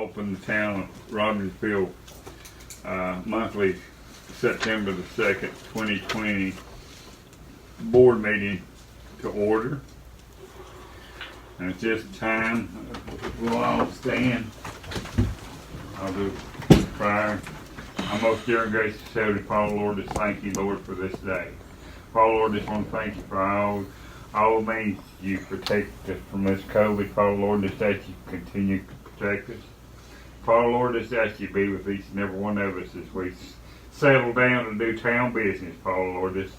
open the Town of Robbinsville monthly September the 2nd, 2020 board meeting to order. And at this time, we'll all stand. I'll do prayer. Our most dear and gracious Heavenly Father, Lord, just thank you, Lord, for this day. Father, Lord, just want to thank you for all the means you protect us from this COVID. Father, Lord, just ask you to continue to protect us. Father, Lord, just ask you to be with each and every one of us as we settle down to do town business. Father, Lord, just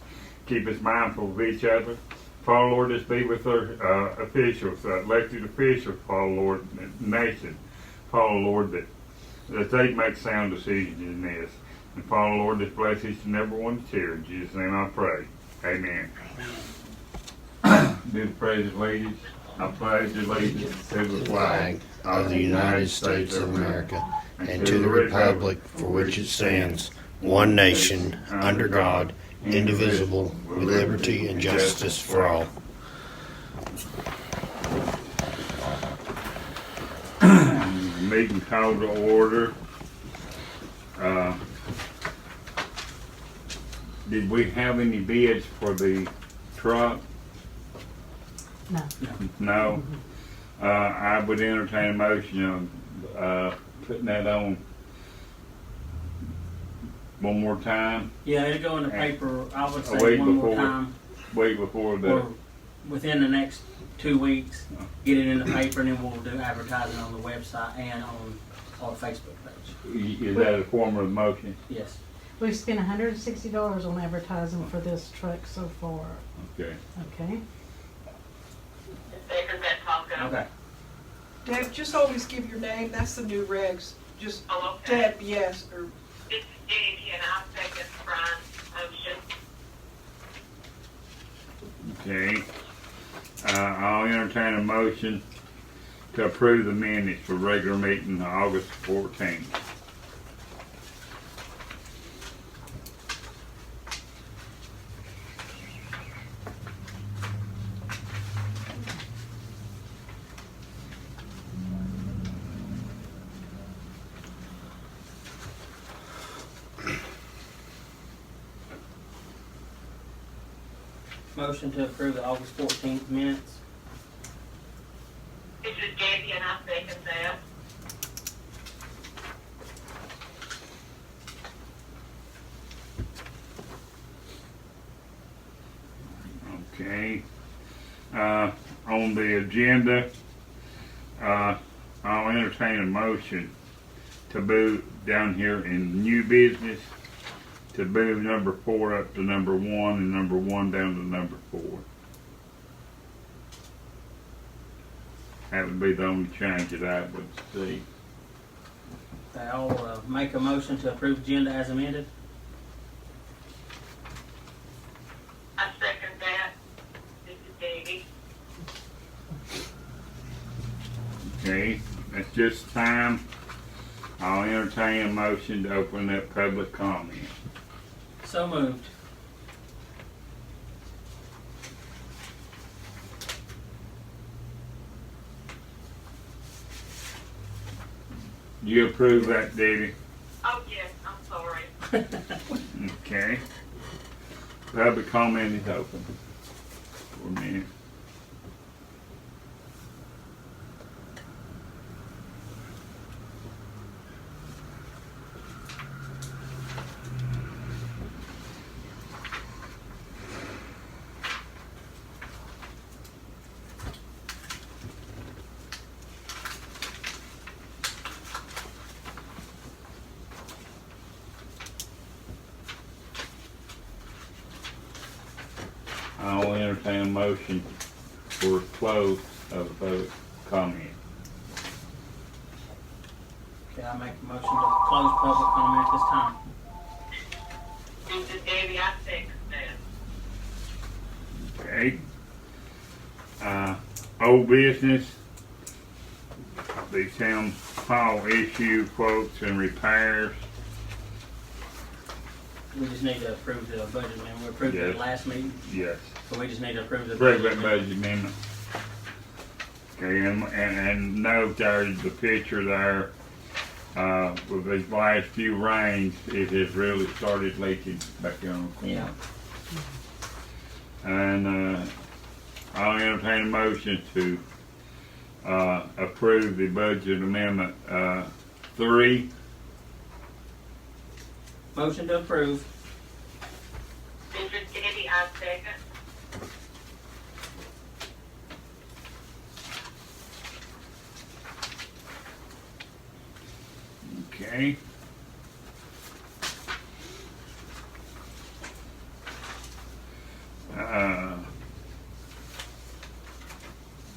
keep us mindful of each other. Father, Lord, just be with our officials, elected officials, Father, Lord, nation. Father, Lord, that they make sound decisions in this. And Father, Lord, just bless each and every one here. In Jesus' name I pray. Amen. Do the pledge of allegiance. I pledge allegiance to the flag of the United States of America and to the republic for which it stands, one nation, under God, indivisible, with liberty and justice for all. Meeting called to order. Did we have any bids for the truck? No. No. I would entertain a motion of putting that on one more time. Yeah, it'll go in the paper, I would A say week one more before. time, Wait before the. or within the next 2 weeks, get it in the paper, and then we'll do advertising on the website and on our Facebook page. Is that a form of motion? Yes. We've spent $160 on advertising for this truck so far. Okay. Okay. Okay. Deb, just always give your name. That's the new regs. Just okay. Deb, yes, or It's Davy, and I'll second Brian's motion. Okay. I'll entertain a motion to approve the minutes for regular meeting August 14th. Motion to approve the August 14th minutes. This is Davy, and I'll second that. Okay. On the agenda, I'll entertain a motion to move down here in new business, to move number 4 up to number 1 and number 1 down to number 4. That would be the only change that I would see. I'll make a motion to approve agenda as amended. I second that. This is Davy. Okay, at this time, I'll entertain a motion to open up public comment. So moved. Do you approve that, Davy? Oh, yes, I'm sorry. Okay. Public comment is open for a minute. I'll entertain a motion for close of the public comment. Okay, I make a motion to close public comment at this time. This is Davy, I second that. Okay. Old business. The town hall issue quotes and repairs. We just need to approve the budget amendment. We approved it Yes. last meeting, Yes. so we just need to approve the Approve budget that amendment. budget amendment. Okay, and note there the picture there with these last few rains, it has really started leaking back there on the corner. Yeah. And I'll entertain a motion to approve the budget amendment 3. Motion to approve. This is Debbie, I second. Okay.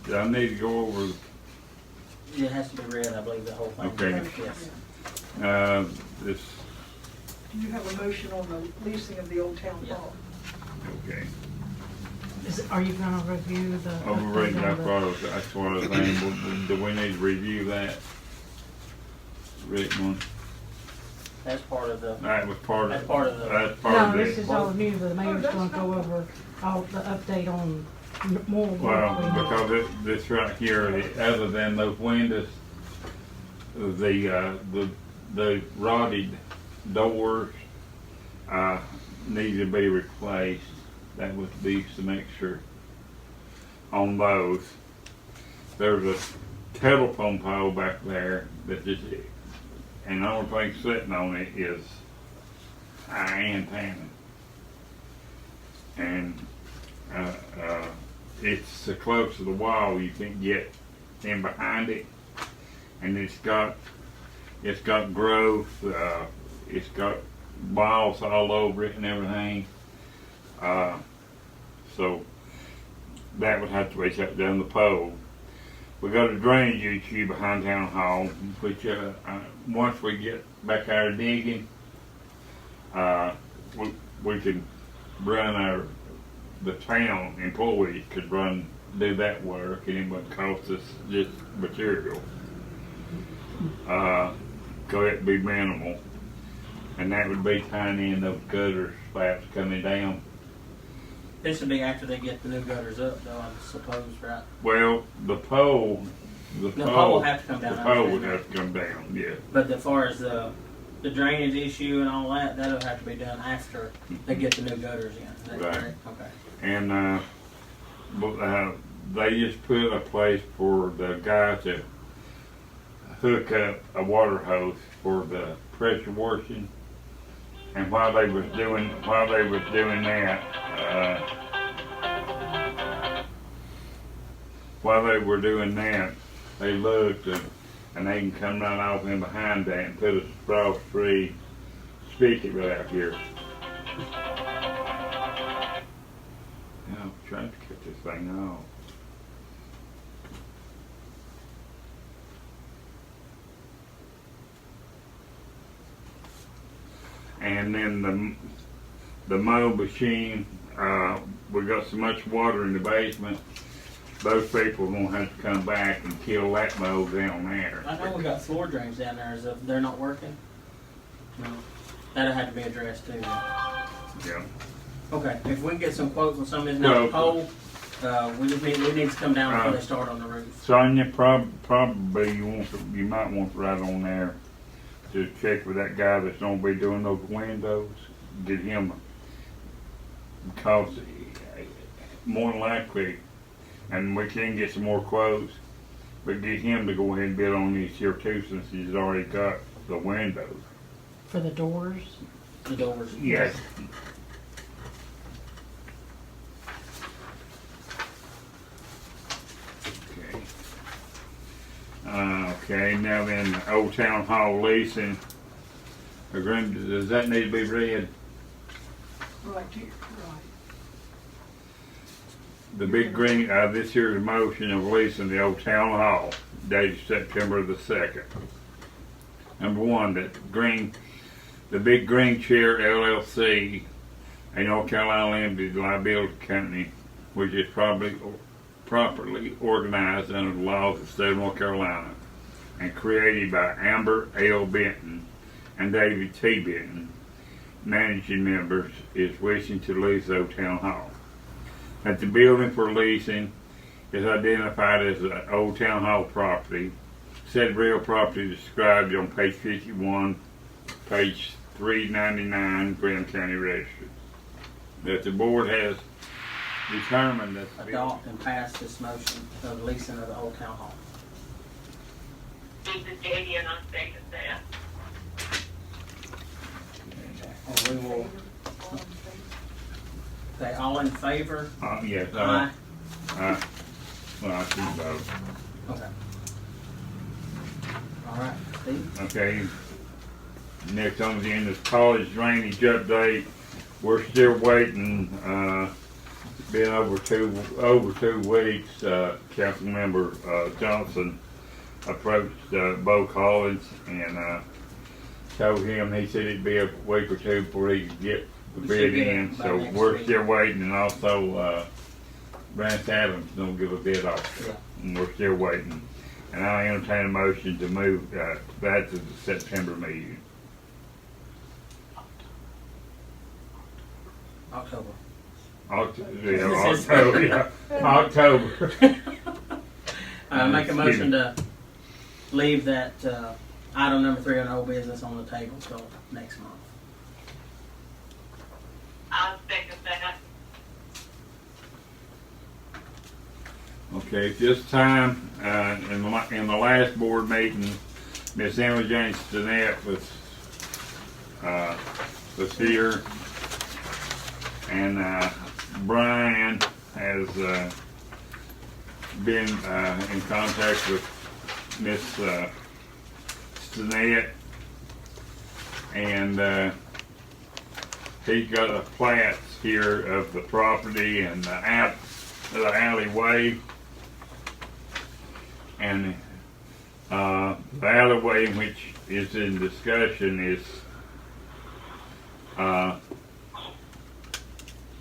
Do I need to go over, It has to be read, I believe, the whole thing. Okay. Yes. this, Do you have a motion on the leasing of the old town Yeah. hall? okay. Are you gonna review the? Overrated, update on that's what I was saying. Do we need to review that? Written one? That's part of the, That was part of. That's part of the- That's part No, of this it. is all new, the mayor's that's gonna not- go over all the update on more Well, work we do. because this right here, other than those windows, the rotted doors, need to be replaced. That was be some extra on those. There's a telephone pole back there that just, and the only thing sitting on it is antenna. And it's so close to the wall you can't get in behind it, and it's got growth. It's got balls all over it and everything. So that would have to be shut down the pole. We got a drainage issue behind town hall, which once we get back our digging, we can run the town employees could do that work, and it wouldn't cost us just material. So it'd be minimal, and that would be tying in those gutter slabs coming down. this would be after they get the new gutters up, though, I suppose, right? Well, the pole The pole will have to come down. The I pole would understand have to come down, yeah. But as far as the drainage issue and all that, that'll have to be done after they get the new gutters in. Is that Right. correct? Okay. And they just put a place for the guy to hook up a water hose for the pressure washing. And while they was doing that, they looked and they can come right off in behind that and put a frost-free spigot right out here. Yeah, I'm trying to cut this thing off. And then the mow machine, we got so much water in the basement, those people are gonna have to come back and kill that mow down there. I know we got floor drains down there. Is they're not working? No. That'll have to be addressed too. Then. Yeah. Okay. If we can get some quotes on some of this now pole, we need to come down before they start on the roof. Sonia, probably you might want to write on there to check with that guy that's gonna be doing those windows. Get him, because more than likely, and we can get some more quotes, but get him to go ahead and bid on these here too, since he's already got the windows. For the doors? The doors. Yes. Okay, now then, Old Town Hall leasing agreement, does that need to be read? Right here, right. The big green, this here's a motion of leasing the Old Town Hall dated September the 2nd. Number one, the Big Green Chair LLC, a North Carolina limited liability company, which is properly organized under the laws of the state of North Carolina and created by Amber L. Benton and David T. Benton, managing members, is wishing to lease Old Town Hall. That the building for leasing is identified as the Old Town Hall property, said real property described on page 51, page 399, Graham County Register. That the board has determined that the Adopt and pass this motion of leasing of the old town hall. This is Katie, and I second that. And we will, okay, all in favor? yes, Aye. well, I see both. Okay. All right, Steve? Okay. Next on the end is college drainage update. We're still waiting. It's been over two weeks. Councilmember Johnson approached Bo Collins and told him he said it'd be a week or two before he could get the We bid should get it in. by So next we're week. still waiting, and also Brent Adams gonna give a bid off. Yeah. And we're still waiting. And I entertain a motion to move that to the September meeting. October. October, yeah. October. Make a Excuse motion me. to leave that, item number 3 on old business on the table till next month. I'll second that. Okay, at this time, in the last board meeting, Miss Emma Jane Stinnett was here, and Brian has been in contact with Miss Stinnett, and he's got the plats here of the property and the alleyway. And the alleyway which is in discussion is,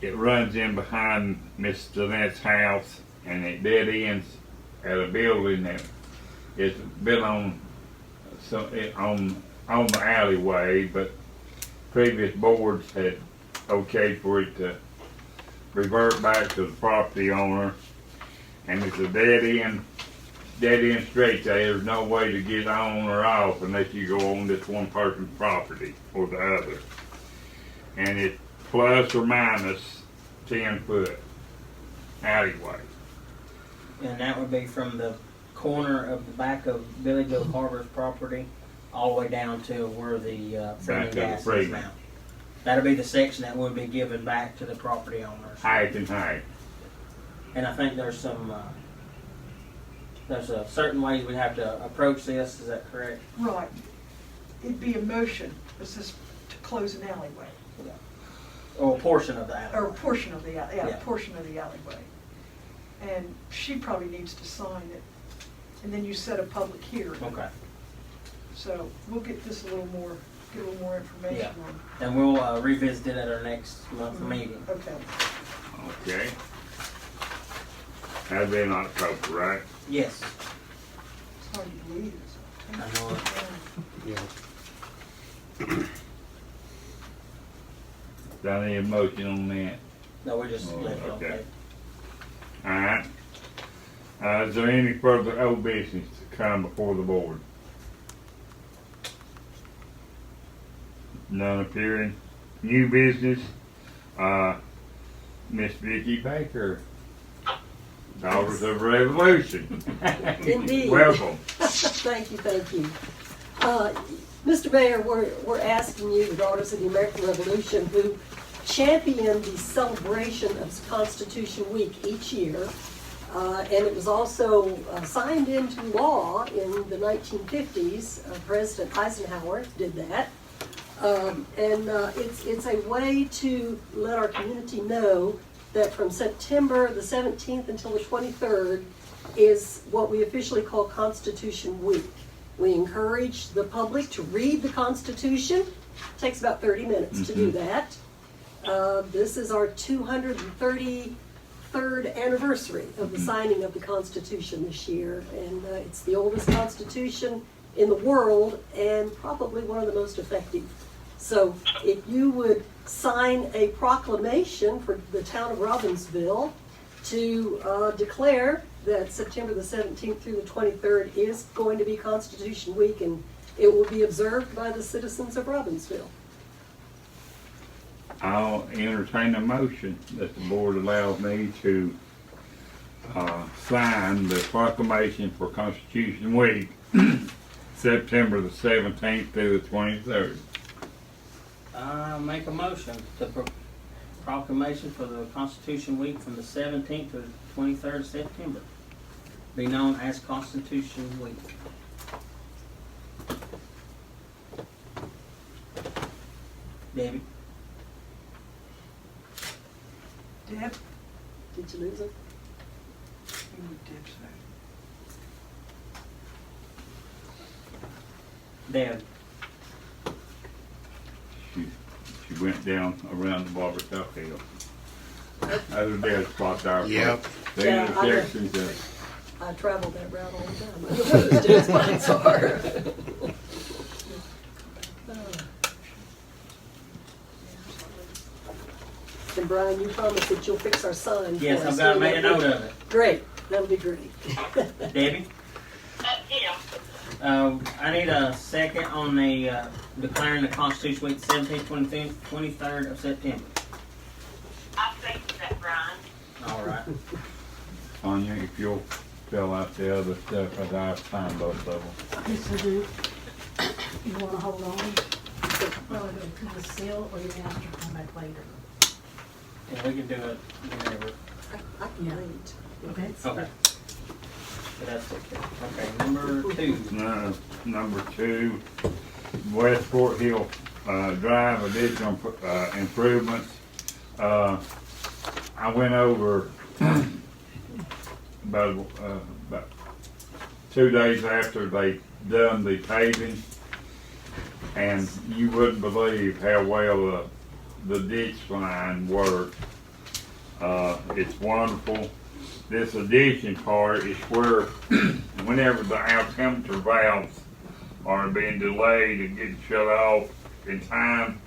it runs in behind Miss Danette's house, and it dead ends at a building that is built on the alleyway, but previous boards had okayed for it to revert back to the property owner, and it's a dead end straight. There's no way to get on or off unless you go on this one person's property or the other. And it's plus or minus 10-foot alleyway. And that would be from the corner of the back of Billy Joe Carver's property all the way down to where the Freeman Back to the gas is Freeman. now. That'll be the section that would be given back to the property owners. Height and height. And I think there's some, there's certain ways we have to approach this, is that correct? Right. It'd be a motion, it's just to close an alleyway, Or a portion of the or a alley. portion of the, Yeah. portion of the alleyway. And she probably needs to sign it, and then you set a public hearing. Okay. So we'll get this get a little more information on. And we'll revisit it at our next month meeting. Okay. Okay. That'd be in October, right? Yes. It's hard to believe. I know it. Yeah. Do I need a motion on that? No, we just Oh, left it on okay. there. Alright. Is there any further old business to come before the board? None appearing. New business, Miss Vicki Baker, Daughters of Revolution. Indeed. Welcome. Thank you, thank you. Mr. Mayor, we're asking you, the Daughters of the American Revolution, who champion the celebration of Constitution Week each year, and it was also signed into law in the 1950s. President Eisenhower did that. It's a way to let our community know that from September the 17th until the 23rd is what we officially call Constitution Week. We encourage the public to read the Constitution. It takes about 30 minutes to do that. This is our 233rd anniversary of the signing of the Constitution this year, and it's the oldest Constitution in the world and probably one of the most effective. So if you would sign a proclamation for the Town of Robbinsville to declare that September the 17th through the 23rd is going to be Constitution Week, and it will be observed by the citizens of Robbinsville. I'll entertain a motion that the board allow me to sign the proclamation for Constitution Week, September the 17th through the 23rd. Make a motion, the proclamation for the Constitution Week from the 17th to the 23rd of September be known as Constitution Week. Debbie? Deb? Did you lose it? You need Deb's vote. Deb? She went down around the Barber Cup Hill. Other dead spot there. Yep. The Yeah, I know. intersections I travel that route all the time. I know where those dead spots are. And Brian, you promised that you'll fix our sign for Yes, us. I've got to make a note of it. Great, that'll be great. Debbie? Yeah. I need a second on the declaring the Constitution Week, 17th, 25th, 23rd of September. I think that, Brian. All right. Tanya, if you'll fill out the other stuff, I've signed both of them. Yes, I do. You wanna hold on? Well, I go to the seal, or you can ask her to come back later. And we can do it whenever. I can Yeah. wait. Okay? Okay. So that's okay. Okay, number 2. Number 2, West Fort Hill Drive additional improvements. I went over about 2 days after they done the paving, and you wouldn't believe how well the ditch line worked. It's wonderful. This addition part is where whenever the altimeter valves are being delayed and getting shut off in time,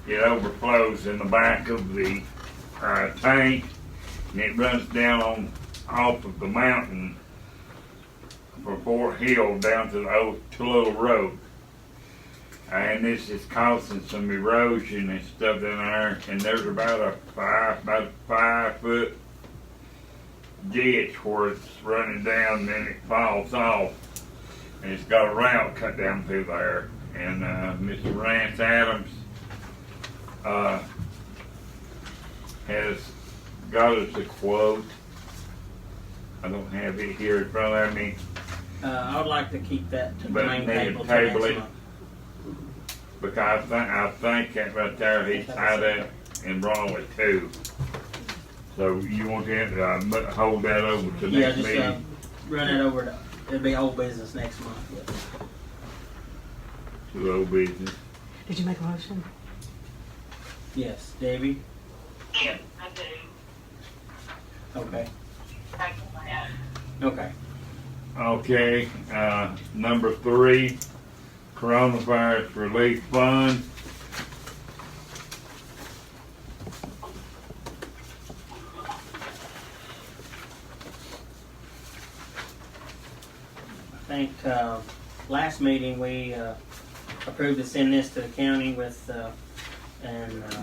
it overflows in the back of the tank, and it runs down off of the mountain from Fort Hill down to the old Little Road. And this is causing some erosion and stuff down there, and there's about a 5-foot ditch where it's running down and then it falls off, and it's got a route cut down through there. And Mr. Rance Adams has got us a quote. I don't have it here in front of me, I would like to keep that to the but main maybe table till table next it, month. because I think that right there he's tied up in Bromley too. So you want to hold that over to Yeah, next just meeting? run it over to, it'll be old business next month. To old business. Did you make a motion? Yes, Debbie? Yes, I do. Okay. Thank you, Brian. Okay. Okay, number 3, coronavirus relief fund. I think last meeting we approved to send this to the county with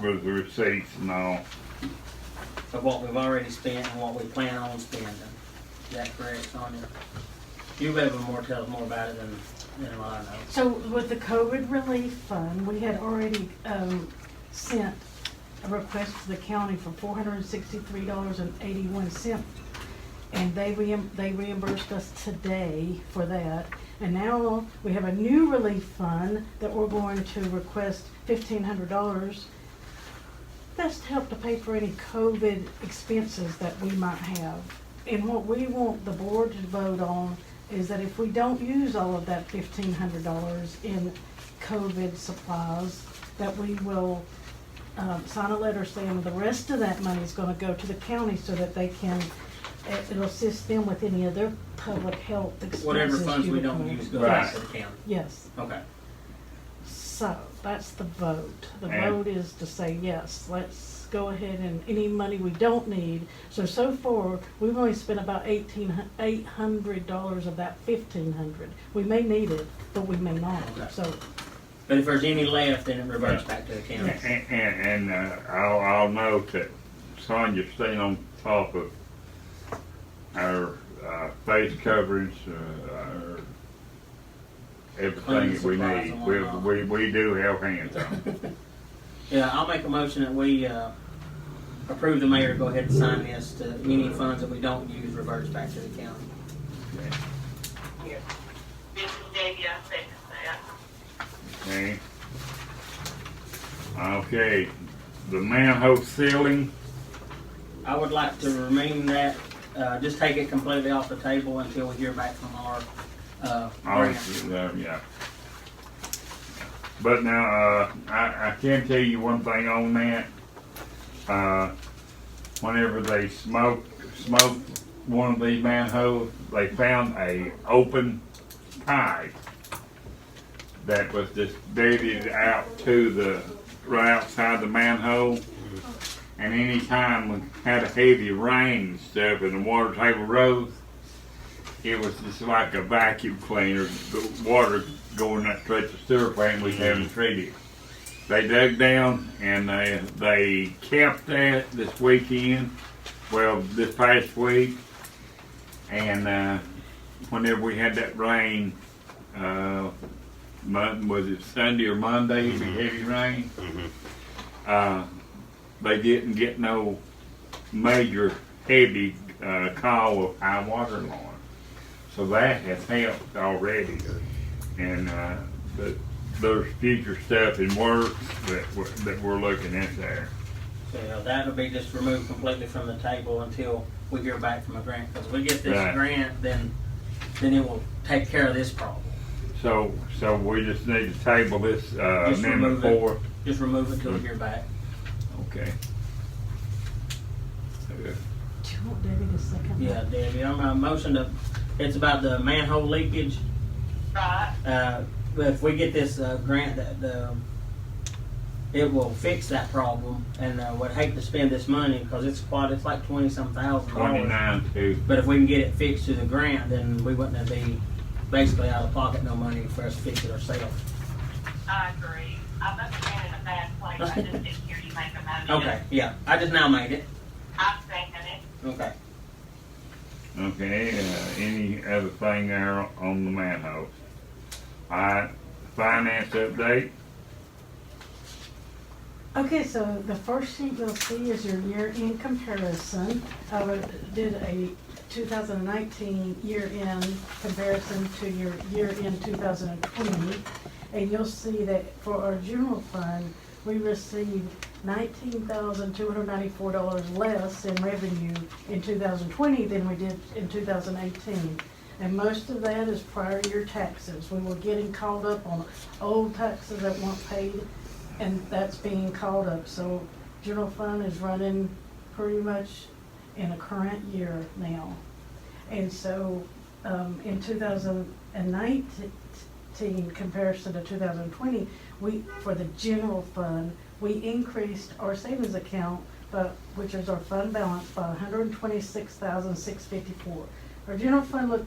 With the receipts and all. of what we've already spent and what we plan on spending. Is that correct, Sonia? You'll be able to tell us more about it than what I know. So with the COVID relief fund, we had already sent a request to the county for $463.81. And they reimbursed us today for that. And now we have a new relief fund that we're going to request $1,500. That's to help to pay for any COVID expenses that we might have. And what we want the board to vote on is that if we don't use all of that $1,500 in COVID supplies, that we will sign a letter saying the rest of that money is going to go to the county so that they can, it'll assist them with any of their public health expenses. Whatever funds you we would don't want. use go Right. back to the county. Yes. Okay. So, that's the vote. The And- vote is to say, yes, let's go ahead and any money we don't need. So far, we've only spent about $800 of that $1,500. We may need it, but we may not, Okay. so. But if there's any left, then it reverts back to the county. And I'll note that Sonia staying on top of our face coverings, our everything Cleaning that we supplies need. and whatnot. We do have hands on. Yeah, I'll make a motion that we approve the mayor to go ahead and sign this to any funds that we don't use reverts back to the county. Yes. This is Davy, I second that. Okay. Okay, the manhole ceiling, I would like to remain that, just take it completely off the table until we hear back from our grant. yeah. But now, I can tell you one thing on that. Whenever they smoked one of these manholes, they found a open pipe that was just deaded out to the, right outside the manhole. And any time we had a heavy rain and stuff and the water table rose, it was just like a vacuum cleaner, the water going that stretch of sewer plant we having to treat it. They dug down and they kept that this weekend, well, this past week. And whenever we had that rain, was it Sunday or Monday, the heavy rain? They didn't get no major heavy call of high water alarm. So that has helped already. And but there's future stuff in work that we're looking at there. So that'll be just removed completely from the table until we hear back from a grant. Because if we get this Right. grant, then it will take care of this problem. So we just need to table this Just amendment remove it. 4. Just remove it till we hear back. Okay. Do you want Debbie to second? Yeah, Debbie, I'm a motion to, it's about the manhole leakage. Right. But if we get this grant, that it will fix that problem. And would hate to spend this money because it's like $20-some thousand. 29 But if we can get it fixed through the grant, then we wouldn't be basically out of pocket no money for us to fix it ourselves. I agree. I must have been in a bad place. I just didn't hear you make a motion. Okay, yeah, I just now made it. I second it. Okay. Okay, any other thing there on the manholes? Alright, finance update. Okay, so the first sheet you'll see is your year-end comparison. I did a 2019 year-end comparison to your year-end 2020. And you'll see that for our general fund, we received $19,294 less in revenue in 2020 than we did in 2018. And most of that is prior year taxes. We were getting caught up on old taxes that weren't paid, and that's being caught up. So general fund is running pretty much in a current year now. And so in 2019 comparison to 2020, for the general fund, we increased our savings account, which is our fund balance, by $126,654. Our general fund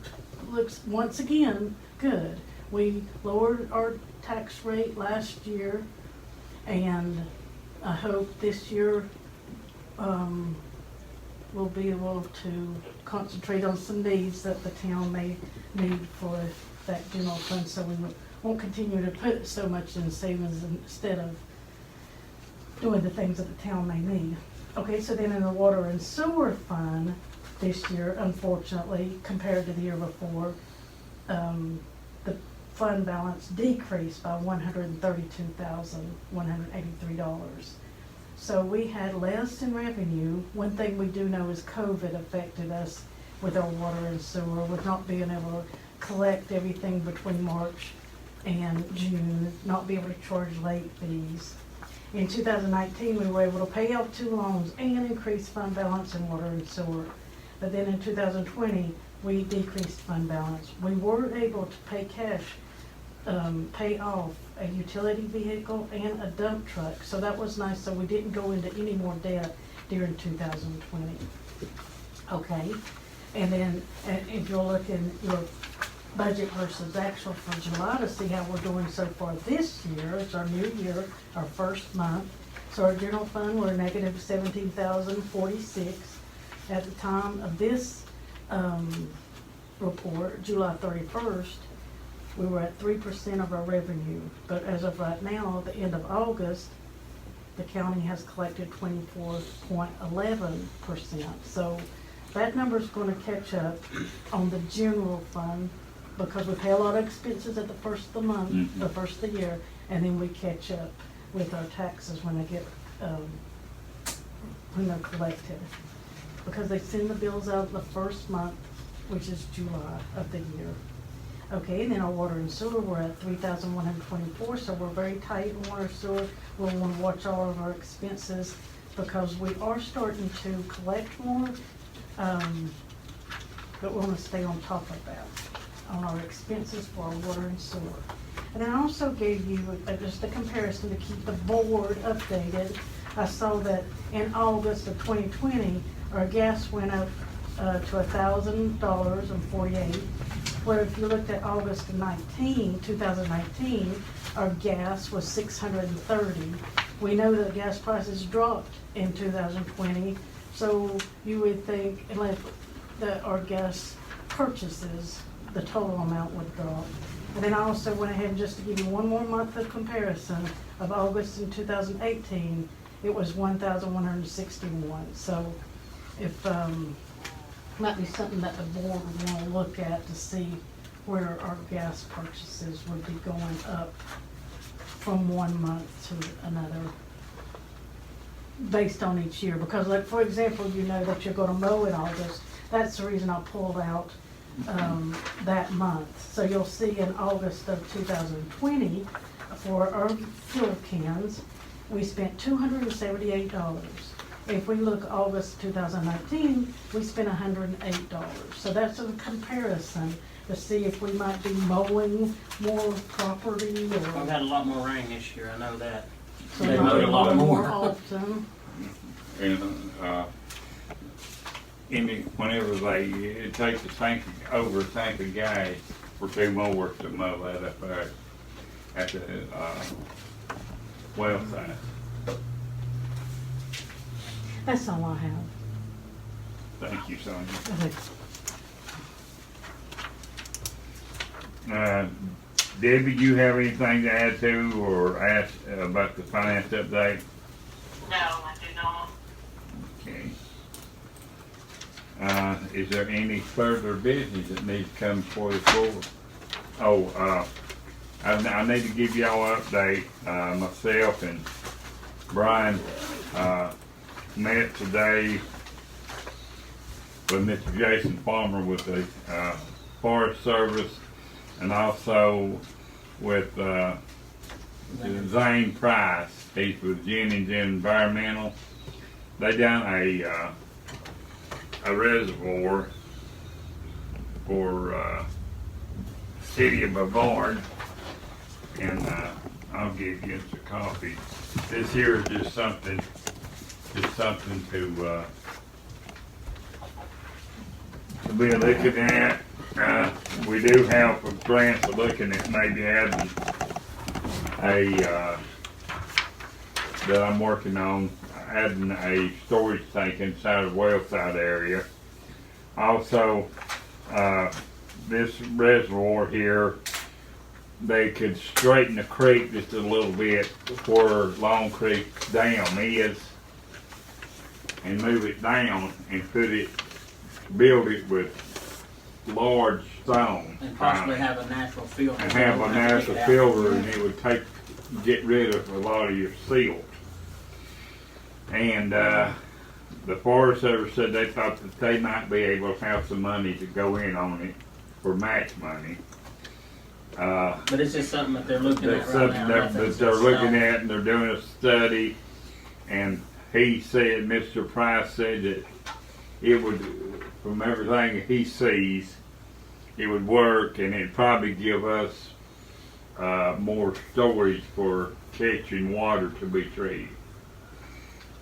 looks once again good. We lowered our tax rate last year, and I hope this year we'll be able to concentrate on some needs that the town may need for that general fund, so we won't continue to put so much in savings instead of doing the things that the town may need. Okay, so then in the water and sewer fund this year, unfortunately, compared to the year before, the fund balance decreased by $132,183. So we had less in revenue. One thing we do know is COVID affected us with our water and sewer, with not being able to collect everything between March and June, not be able to charge late fees. In 2019, we were able to pay off 2 loans and increase fund balance in water and sewer. But then in 2020, we decreased fund balance. We were able to pay cash pay off a utility vehicle and a dump truck. So that was nice, so we didn't go into any more debt during 2020. Okay, and then if you'll look in your budget versus actual for July to see how we're doing so far this year, it's our new year, our first month. So our general fund, we're negative 17,046. At the time of this report, July 31st, we were at 3% of our revenue. But as of right now, at the end of August, the county has collected 24.11%. So that number's gonna catch up on the general fund because we pay a lot of expenses at the first of the month, the first of the year, and then we catch up with our taxes when they get, when they're collected. Because they send the bills out the first month, which is July of the year. Okay, and then our water and sewer, we're at 3,124, so we're very tight in water and sewer. We'll want to watch all of our expenses because we are starting to collect more, but we want to stay on top of that, on our expenses for our water and sewer. And I also gave you just a comparison to keep the board updated. I saw that in August of 2020, our gas went up to $1,000.48. Where if you looked at August of 2019, our gas was $630. We know that gas prices dropped in 2020, so you would think unless that our gas purchases, the total amount would drop. And then I also went ahead just to give you one more month of comparison of August in 2018, it was 1,161. So if might be something that the board would want to look at to see where our gas purchases would be going up from one month to another based on each year. Because like, for example, you know that you're going to mow in August. That's the reason I pulled out that month. So you'll see in August of 2020 for our fuel cans, we spent $278. If we look August 2019, we spent $108. So that's a comparison to see if we might be mowing more property or. We've had a lot more rain this year, I know that. So They might mowed be a lot more. often. And, whenever it takes over a tank of gas for 2 mowers to mow that up there at the, well side. That's all I have. Thank you, Sonia. Okay. Debbie, you have anything to add to or ask about the finance update? No, I do not. Okay. Is there any further business that needs to come before the board? I need to give y'all an update. Myself and Brian met today with Mr. Jason Farmer with the Forest Service and also with Zane Price. He's with Jennings Environmental. They done a reservoir for city of Brevard, and I'll give you a copy. This here is just something to be looking at. We do have a grant for looking at maybe adding that I'm working on, adding a storage tank inside of Wellside area. Also, this reservoir here, they could straighten the creek just a little bit where Long Creek Dam is and move it down and build it with large stone. And possibly have a natural filter. And have a natural filter, and it would get rid of a lot of your silt. And the Forest Service said they thought that they might be able to have some money to go in on it for match money. But it's just something that they're looking at That's right something now. that they're looking at, and they're doing a study. And he said, Mr. Price said that it would, from everything he sees, it would work, and it'd probably give us more storage for catching water to be treated.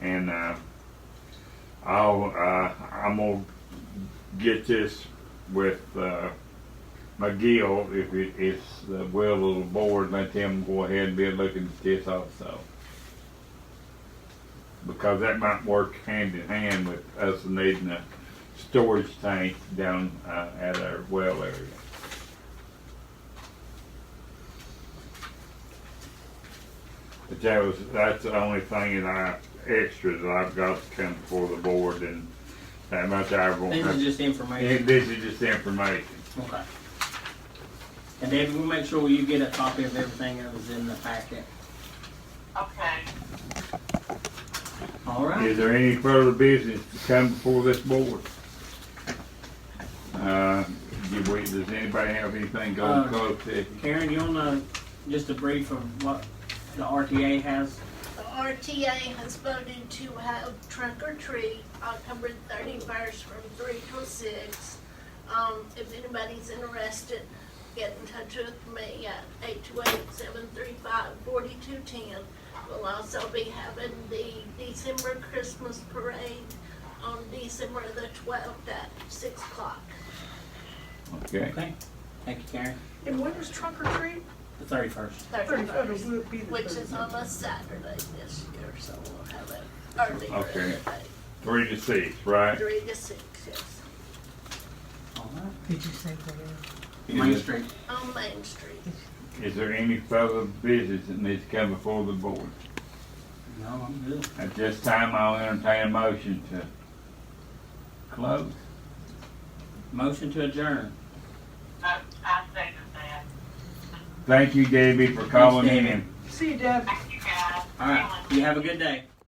And I'm gonna get this with McGill, if it's the will of the board, let them go ahead and be looking at this also. Because that might work hand in hand with us needing a storage tank down at our well area. But that's the only thing extra that I've got to come before the board, and that much I won't This have. is just information. This is just information. Okay. And David, we'll make sure you get a copy of everything that was in the packet. Okay. All right. Is there any further business to come before this board? Does anybody have anything going close to? Karen, you wanna just a brief of what the RTA has? The RTA has voted to have trunk or treat October 31st from 3 till 6. If anybody's interested, get in touch with me at 828-735-4210. We'll also be having the December Christmas parade on December the 12th at 6 o'clock. Okay. Okay. Thank you, Karen. And when is trunk or treat? The 31st. 31st, Will it be the which is 31st? on a Saturday this year, so we'll have it earlier in Okay. the day. 3 to 6, right? 3 to 6, yes, All right. Did you say where? Main Is Street. on Main Street. there any further business that needs to come before the board? No, I'm good. At this time, I'll entertain a motion to close. Motion to adjourn. I second that. Thank you, Debbie, for calling Debbie. in. See you, Deb. Thank you, guys. All right. You have a good day.